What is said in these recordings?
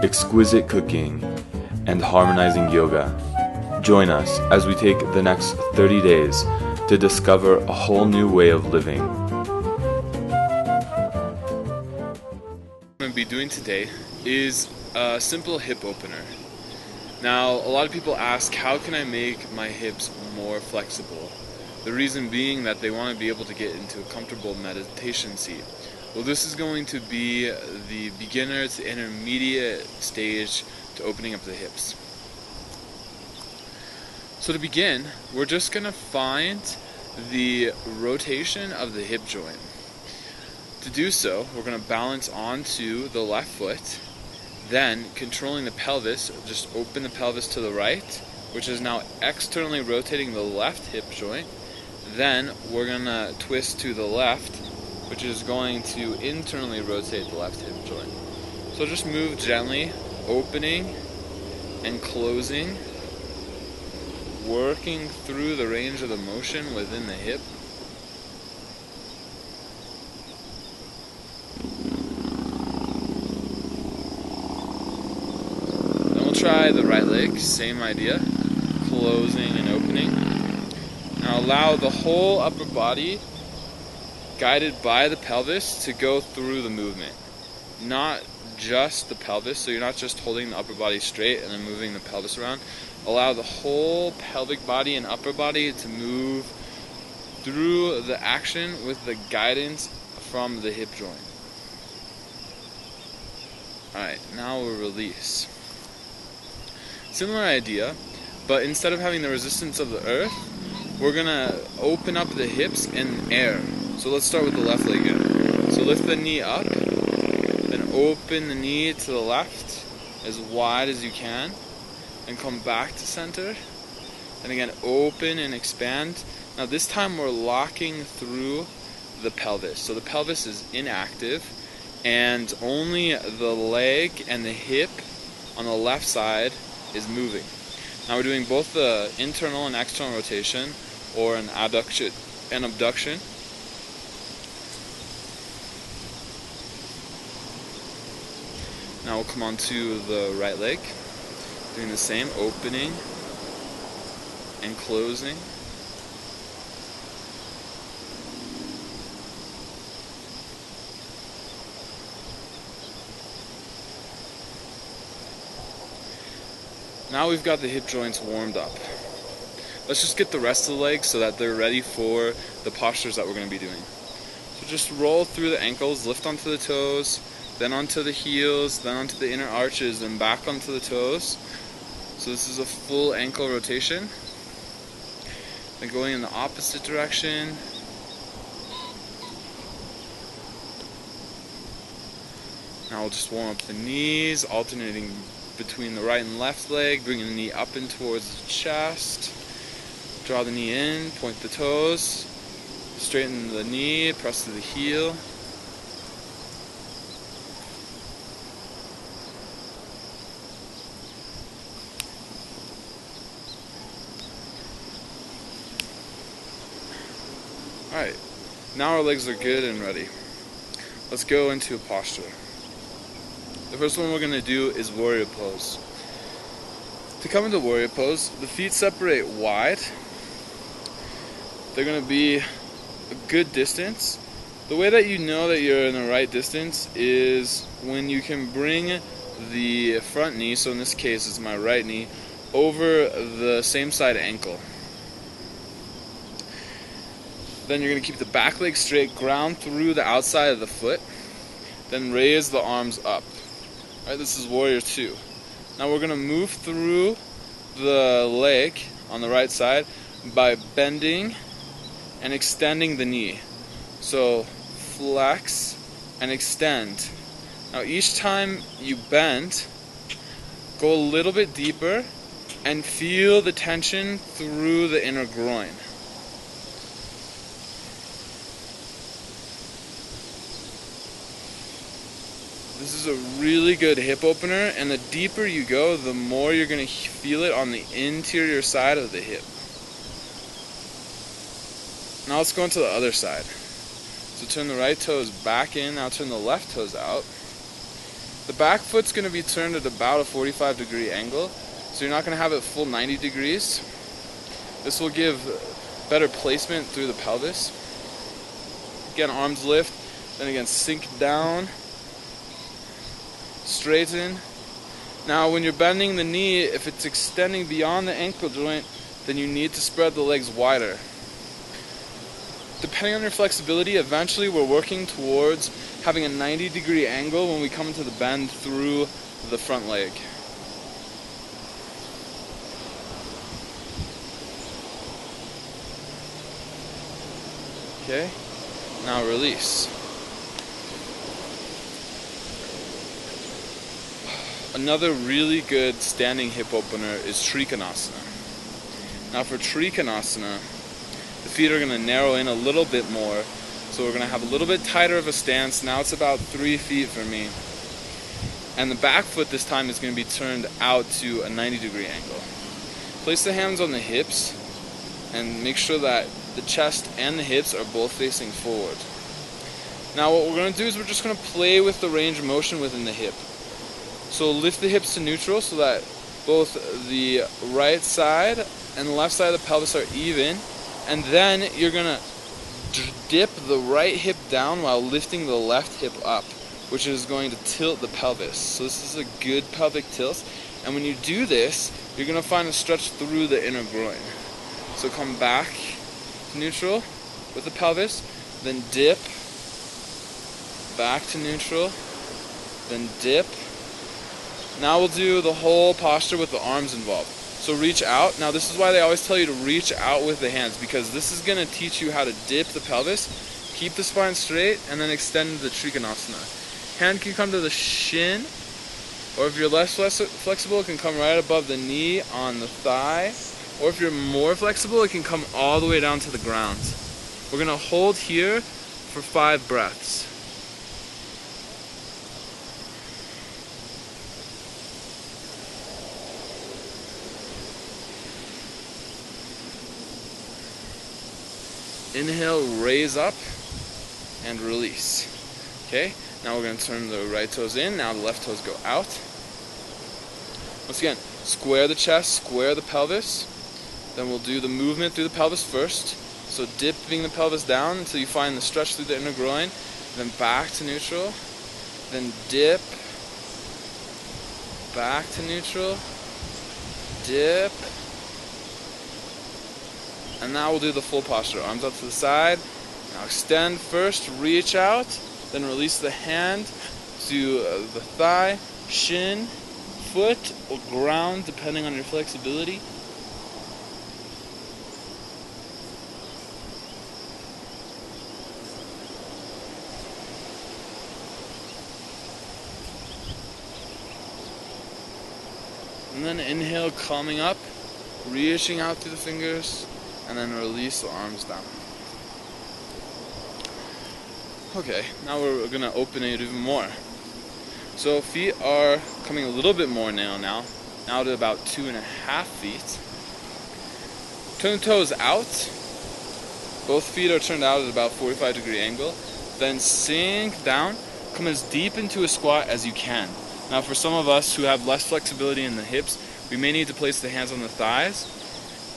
exquisite cooking, and harmonizing yoga. Join us as we take the next 30 days to discover a whole new way of living. What I'm going to be doing today is a simple hip opener. Now, a lot of people ask, how can I make my hips more flexible? The reason being that they want to be able to get into a comfortable meditation seat. Well, this is going to be the beginner to intermediate stage to opening up the hips. So to begin, we're just going to find the rotation of the hip joint. To do so, we're going to balance onto the left foot. Then, controlling the pelvis, just open the pelvis to the right, which is now externally rotating the left hip joint. Then, we're going to twist to the left, which is going to internally rotate the left hip joint. So just move gently, opening and closing, working through the range of the motion within the hip. Try the right leg, same idea, closing and opening. Now allow the whole upper body, guided by the pelvis, to go through the movement. Not just the pelvis, so you're not just holding the upper body straight and then moving the pelvis around. Allow the whole pelvic body and upper body to move through the action with the guidance from the hip joint. Alright, now we'll release. Similar idea, but instead of having the resistance of the earth, we're going to open up the hips in air. So let's start with the left leg again. So lift the knee up, then open the knee to the left as wide as you can, and come back to center. And again, open and expand. Now this time we're locking through the pelvis. So the pelvis is inactive, and only the leg and the hip on the left side is moving. Now we're doing both the internal and external rotation, or an abduction and abduction. Now we'll come on to the right leg, doing the same, opening and closing. Now we've got the hip joints warmed up. Let's just get the rest of the legs so that they're ready for the postures that we're going to be doing. So just roll through the ankles, lift onto the toes, then onto the heels, then onto the inner arches, and back onto the toes. So this is a full ankle rotation. Then going in the opposite direction. Now we'll just warm up the knees, alternating between the right and left leg, bringing the knee up and towards the chest. Draw the knee in, point the toes, straighten the knee, press to the heel. Alright, now our legs are good and ready. Let's go into a posture. The first one we're going to do is warrior pose. To come into warrior pose, the feet separate wide. They're going to be a good distance. The way that you know that you're in the right distance is when you can bring the front knee, so in this case it's my right knee, over the same side ankle. Then you're going to keep the back leg straight, ground through the outside of the foot, then raise the arms up. Alright, this is warrior 2. Now we're going to move through the leg on the right side by bending and extending the knee. So flex and extend. Now each time you bend, go a little bit deeper and feel the tension through the inner groin. This is a really good hip opener, and the deeper you go, the more you're going to feel it on the interior side of the hip. Now let's go into the other side. So turn the right toes back in, now turn the left toes out. The back foot's going to be turned at about a 45-degree angle, so you're not going to have it full 90 degrees. This will give better placement through the pelvis. Again, arms lift, then again sink down, straighten. Now when you're bending the knee, if it's extending beyond the ankle joint, then you need to spread the legs wider. Depending on your flexibility, eventually we're working towards having a 90-degree angle when we come into the bend through the front leg. Okay, now release. Another really good standing hip opener is Trikonasana. Now for Trikonasana, the feet are going to narrow in a little bit more, so we're going to have a little bit tighter of a stance. Now it's about 3 feet for me. And the back foot this time is going to be turned out to a 90-degree angle. Place the hands on the hips and make sure that the chest and the hips are both facing forward. Now what we're going to do is we're just going to play with the range of motion within the hip. So lift the hips to neutral so that both the right side and the left side of the pelvis are even, and then you're going to dip the right hip down while lifting the left hip up, which is going to tilt the pelvis. So this is a good pelvic tilt, and when you do this, you're going to find a stretch through the inner groin. So come back to neutral with the pelvis, then dip, back to neutral, then dip. Now we'll do the whole posture with the arms involved. So reach out. Now this is why they always tell you to reach out with the hands, because this is going to teach you how to dip the pelvis, keep the spine straight, and then extend the Trikonasana. Hand can come to the shin, or if you're less flexible, it can come right above the knee on the thigh, or if you're more flexible, it can come all the way down to the ground. We're going to hold here for 5 breaths. Inhale, raise up, and release. Okay, now we're going to turn the right toes in, now the left toes go out. Once again, square the chest, square the pelvis. Then we'll do the movement through the pelvis first. So dipping the pelvis down until you find the stretch through the inner groin. Then back to neutral. Then dip. Back to neutral. Dip. And now we'll do the full posture. Arms up to the side. Now extend first, reach out. Then release the hand to the thigh, shin, foot, or ground, depending on your flexibility. And then inhale, coming up, reaching out through the fingers, and then release the arms down. Okay, now we're going to open it even more. So feet are coming a little bit more now to about 2.5 feet. Turn the toes out. Both feet are turned out at about 45-degree angle. Then sink down, come as deep into a squat as you can. Now for some of us who have less flexibility in the hips, we may need to place the hands on the thighs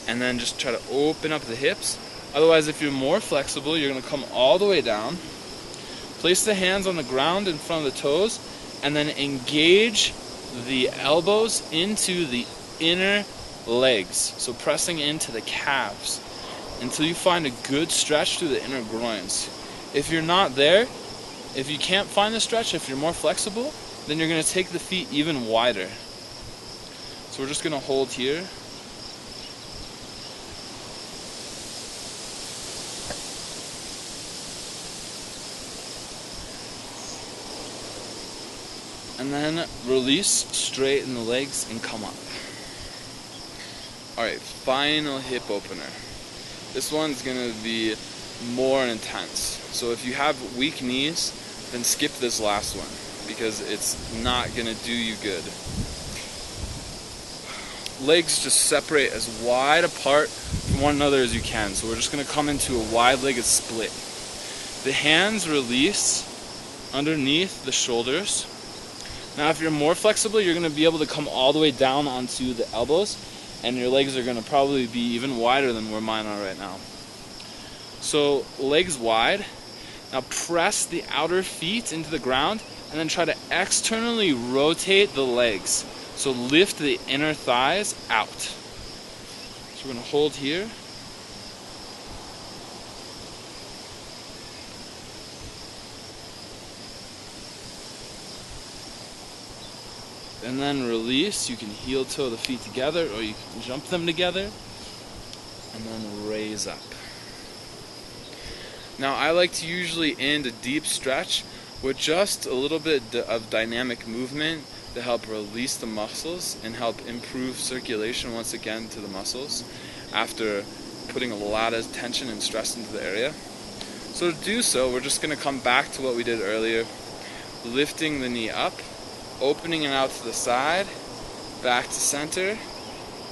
and then just try to open up the hips. Otherwise, if you're more flexible, you're going to come all the way down. Place the hands on the ground in front of the toes, and then engage the elbows into the inner legs. So pressing into the calves until you find a good stretch through the inner groins. If you're not there, if you can't find the stretch, if you're more flexible, then you're going to take the feet even wider. So we're just going to hold here. And then release, straighten the legs, and come up. Alright, final hip opener. This one's going to be more intense. So if you have weak knees, then skip this last one, because it's not going to do you good. Legs just separate as wide apart from one another as you can. So we're just going to come into a wide-legged split. The hands release underneath the shoulders. Now if you're more flexible, you're going to be able to come all the way down onto the elbows, and your legs are going to probably be even wider than where mine are right now. So legs wide. Now press the outer feet into the ground and then try to externally rotate the legs. So lift the inner thighs out. So we're going to hold here. And then release. You can heel toe the feet together, or you can jump them together. And then raise up. Now I like to usually end a deep stretch with just a little bit of dynamic movement to help release the muscles and help improve circulation once again to the muscles after putting a lot of tension and stress into the area. So to do so, we're just going to come back to what we did earlier, lifting the knee up, opening it out to the side, back to center,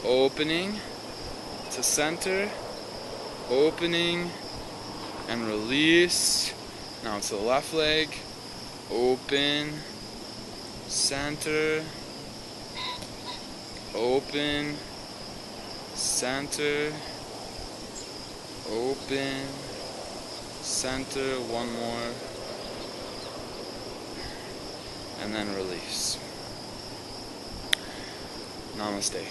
opening to center, opening and release. Now to the left leg, open, center, open, center, open, center, one more, and then release. Namaste.